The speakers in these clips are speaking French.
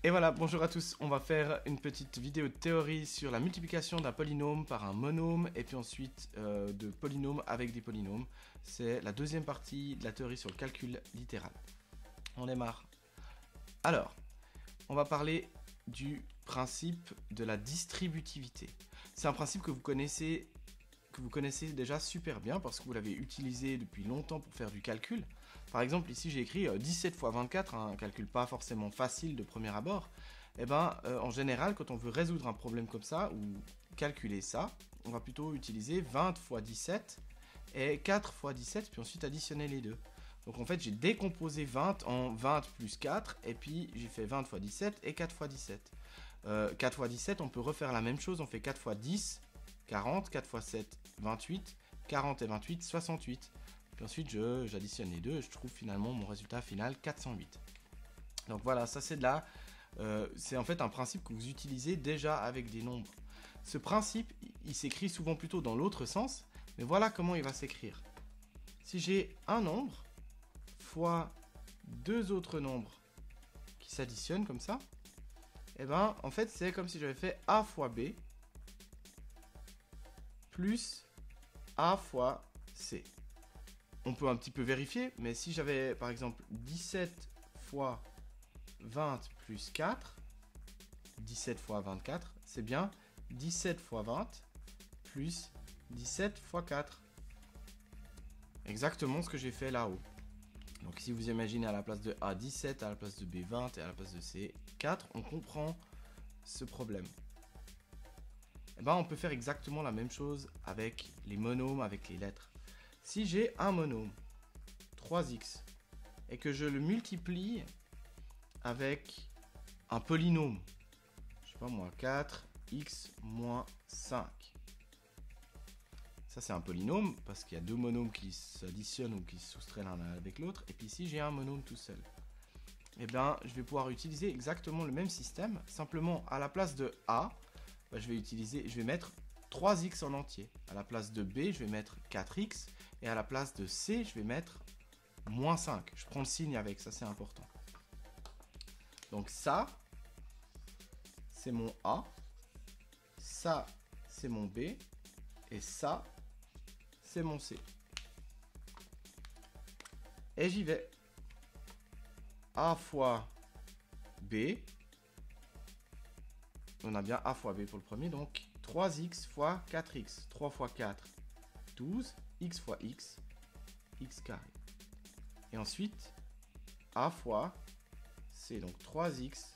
Et voilà, bonjour à tous, on va faire une petite vidéo de théorie sur la multiplication d'un polynôme par un monôme et puis ensuite de polynômes avec des polynômes. C'est la deuxième partie de la théorie sur le calcul littéral. On démarre. Alors, on va parler du principe de la distributivité. C'est un principe que vous connaissez déjà super bien parce que vous l'avez utilisé depuis longtemps pour faire du calcul. Par exemple, ici j'ai écrit 17 fois 24, un calcul pas forcément facile de premier abord. Et en général, quand on veut résoudre un problème comme ça, ou calculer ça, on va plutôt utiliser 20 fois 17 et 4 fois 17, puis ensuite additionner les deux. Donc en fait, j'ai décomposé 20 en 20 plus 4, et puis j'ai fait 20 fois 17 et 4 fois 17. 4 fois 17, on peut refaire la même chose, on fait 4 fois 10, 40, 4 fois 7, 28, 40 et 28, 68. Puis ensuite, j'additionne les deux et je trouve finalement mon résultat final 408. Donc voilà, ça c'est en fait un principe que vous utilisez déjà avec des nombres. Ce principe, il s'écrit souvent plutôt dans l'autre sens, mais voilà comment il va s'écrire. Si j'ai un nombre fois deux autres nombres qui s'additionnent comme ça, en fait, c'est comme si j'avais fait A fois B plus A fois C. On peut un petit peu vérifier, mais si j'avais par exemple 17 fois 20 plus 4, 17 fois 24, c'est bien 17 fois 20 plus 17 fois 4. Exactement ce que j'ai fait là-haut. Donc si vous imaginez à la place de A 17, à la place de B 20 et à la place de C 4, on comprend ce problème. On peut faire exactement la même chose avec les monômes, avec les lettres. Si j'ai un monôme, 3x, et que je le multiplie avec un polynôme, je sais pas moi, 4x moins 5. Ça c'est un polynôme parce qu'il y a deux monômes qui s'additionnent ou qui se soustraient l'un avec l'autre. Et puis ici j'ai un monôme tout seul. Je vais pouvoir utiliser exactement le même système. Simplement à la place de A, je vais mettre 3x en entier. À la place de B, je vais mettre 4x. Et à la place de C, je vais mettre moins 5. Je prends le signe avec, ça c'est important. Donc ça, c'est mon A. Ça, c'est mon B. Et ça, c'est mon C. Et j'y vais. A fois B. On a bien A fois B pour le premier. Donc 3x fois 4x. 3 fois 4, 12. X fois x, x carré. Et ensuite, A fois C. Donc 3x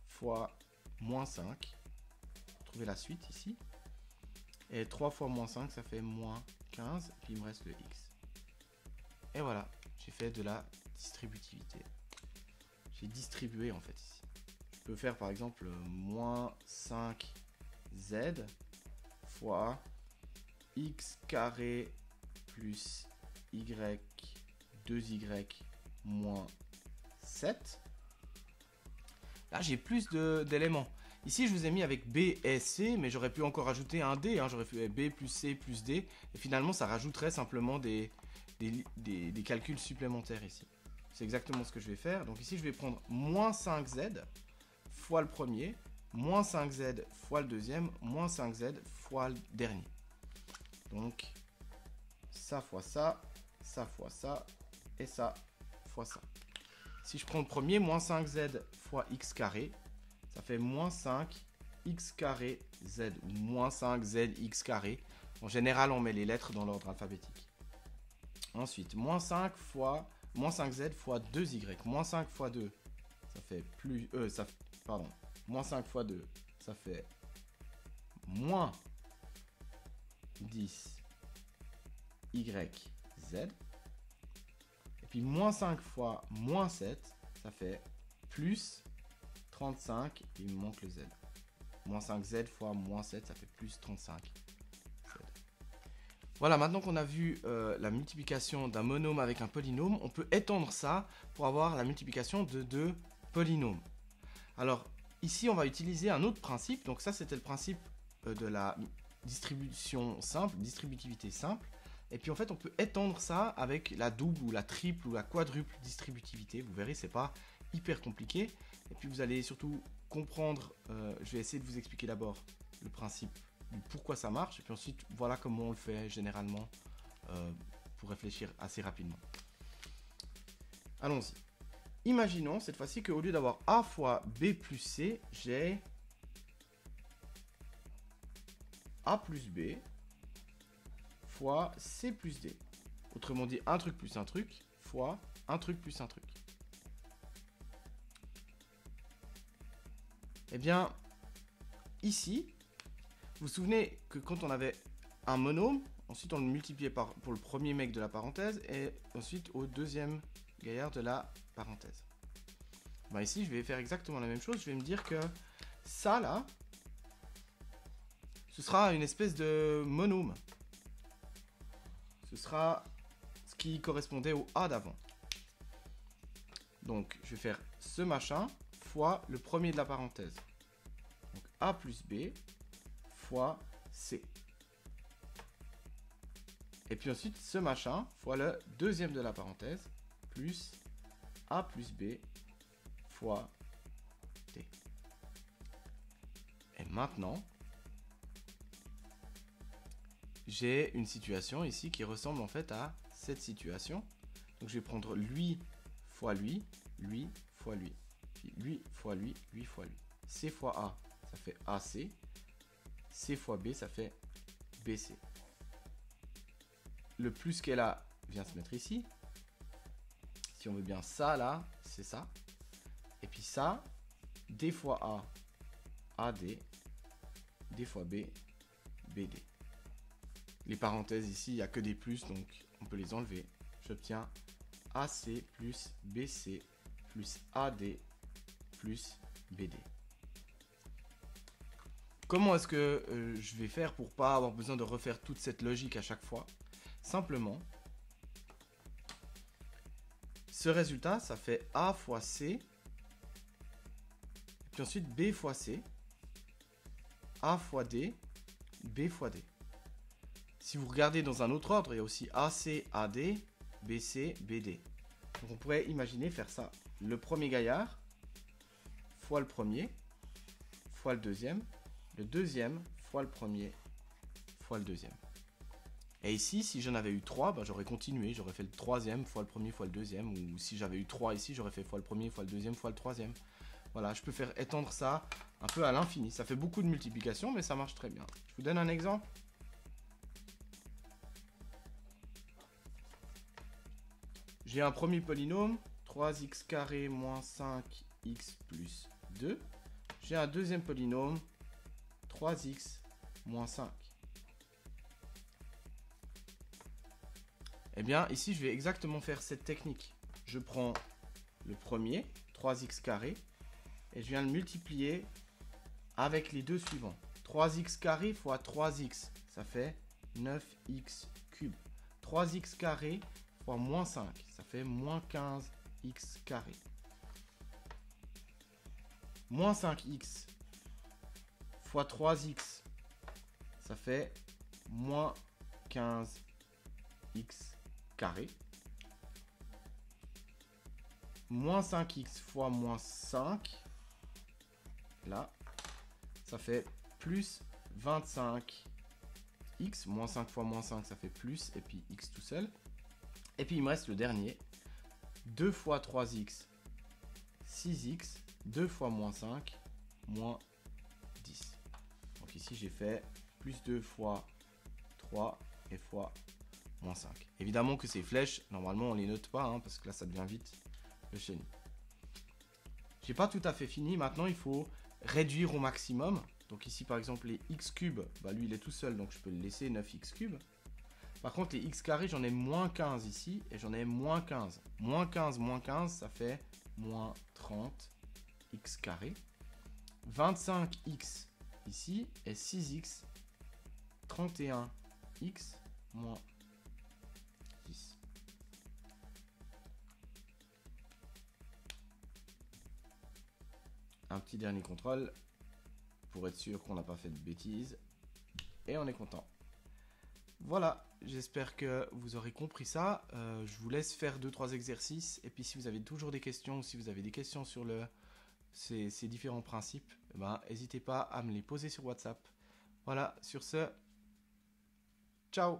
fois moins 5. Trouvez la suite ici. Et 3 fois moins 5, ça fait moins 15. Puis il me reste le x. Et voilà, j'ai fait de la distributivité. J'ai distribué en fait ici. Je peux faire par exemple moins 5z fois x carré plus y 2y moins 7. Là, j'ai plus d'éléments. Ici, je vous ai mis avec B et C, mais j'aurais pu encore ajouter un D. J'aurais fait B plus C plus D. Et finalement, ça rajouterait simplement des calculs supplémentaires ici. C'est exactement ce que je vais faire. Donc ici, je vais prendre moins 5z fois le premier, moins 5z fois le deuxième, moins 5z fois le dernier. Donc, ça fois ça, ça fois ça, et ça fois ça. Si je prends le premier, moins 5z fois x carré, ça fait moins 5x carré z, ou moins 5zx carré. En général, on met les lettres dans l'ordre alphabétique. Ensuite, moins 5z fois 2y. Moins 5 fois 2, ça fait plus... moins 5 fois 2, ça fait moins 10 YZ. Et puis moins 5 fois moins 7, ça fait plus 35. Et il me manque le Z. Moins 5Z fois moins 7, ça fait plus 35. Voilà, maintenant qu'on a vu la multiplication d'un monôme avec un polynôme, on peut étendre ça pour avoir la multiplication de deux polynômes. Alors, ici, on va utiliser un autre principe. Donc ça, c'était le principe de la distribution simple, distributivité simple. Et puis en fait, on peut étendre ça avec la double ou la triple ou la quadruple distributivité. Vous verrez, c'est pas hyper compliqué. Et puis vous allez surtout comprendre, je vais essayer de vous expliquer d'abord le principe du pourquoi ça marche, et puis ensuite voilà comment on le fait généralement pour réfléchir assez rapidement. Allons-y. Imaginons cette fois-ci qu'au lieu d'avoir A fois B plus C, j'ai A plus B fois C plus D. Autrement dit, un truc plus un truc fois un truc plus un truc. Eh bien, ici, vous vous souvenez que quand on avait un monôme, ensuite on le multipliait pour le premier mec de la parenthèse et ensuite au deuxième gaillard de la parenthèse. Ben ici, je vais faire exactement la même chose. Je vais me dire que ça, là, ce sera une espèce de monôme. Ce sera ce qui correspondait au A d'avant. Donc, je vais faire ce machin fois le premier de la parenthèse. Donc, A plus B fois C. Et puis ensuite, ce machin fois le deuxième de la parenthèse plus A plus B fois D. Et maintenant, j'ai une situation ici qui ressemble en fait à cette situation. Donc je vais prendre lui fois lui, lui fois lui, puis lui fois lui, lui fois lui. C fois A, ça fait AC. C fois B, ça fait BC. Le plus qu'elle a vient se mettre ici. Si on veut bien ça là, c'est ça. Et puis ça, D fois A, AD, D fois B, BD. Les parenthèses ici, il n'y a que des plus, donc on peut les enlever. J'obtiens AC plus BC plus AD plus BD. Comment est-ce que je vais faire pour pas avoir besoin de refaire toute cette logique à chaque fois? Simplement, ce résultat, ça fait A fois C, et puis ensuite B fois C, A fois D, B fois D. Si vous regardez dans un autre ordre, il y a aussi AC, AD, BC, BD. Donc on pourrait imaginer faire ça. Le premier gaillard fois le premier, fois le deuxième fois le premier, fois le deuxième. Et ici, si j'en avais eu 3, ben j'aurais continué, j'aurais fait le troisième fois le premier, fois le deuxième. Ou si j'avais eu 3 ici, j'aurais fait fois le premier, fois le deuxième, fois le troisième. Voilà, je peux faire étendre ça un peu à l'infini. Ça fait beaucoup de multiplication, mais ça marche très bien. Je vous donne un exemple. J'ai un premier polynôme, 3x carré moins 5x plus 2. J'ai un deuxième polynôme, 3x moins 5. Eh bien, ici, je vais exactement faire cette technique. Je prends le premier, 3x carré, et je viens le multiplier avec les deux suivants. 3x carré fois 3x, ça fait 9x cube. 3x carré fois moins 5, ça fait moins 15x carré. Moins 5x fois 3x, ça fait moins 15x carré. Moins 5x fois moins 5, là, ça fait plus 25x. Moins 5 fois moins 5, ça fait plus, et puis x tout seul. Et puis il me reste le dernier. 2 fois 3x, 6x. 2 fois moins 5, moins 10. Donc ici j'ai fait plus 2 fois 3 et fois moins 5. Évidemment que ces flèches, normalement on les note pas, hein, parce que là ça devient vite le chenille. J'ai pas tout à fait fini, maintenant il faut réduire au maximum. Donc ici par exemple les x cubes, bah lui il est tout seul, donc je peux le laisser 9x cubes. Par contre les x carrés, j'en ai moins 15 ici, et j'en ai moins 15. Moins 15, ça fait moins 30x carré. 25x ici, et 6x, 31x moins 10. Un petit dernier contrôle, pour être sûr qu'on n'a pas fait de bêtises. Et on est content. Voilà, j'espère que vous aurez compris ça. Je vous laisse faire 2-3 exercices. Et puis si vous avez toujours des questions, ou si vous avez des questions sur ces différents principes, eh ben, n'hésitez pas à me les poser sur WhatsApp. Voilà, sur ce, ciao!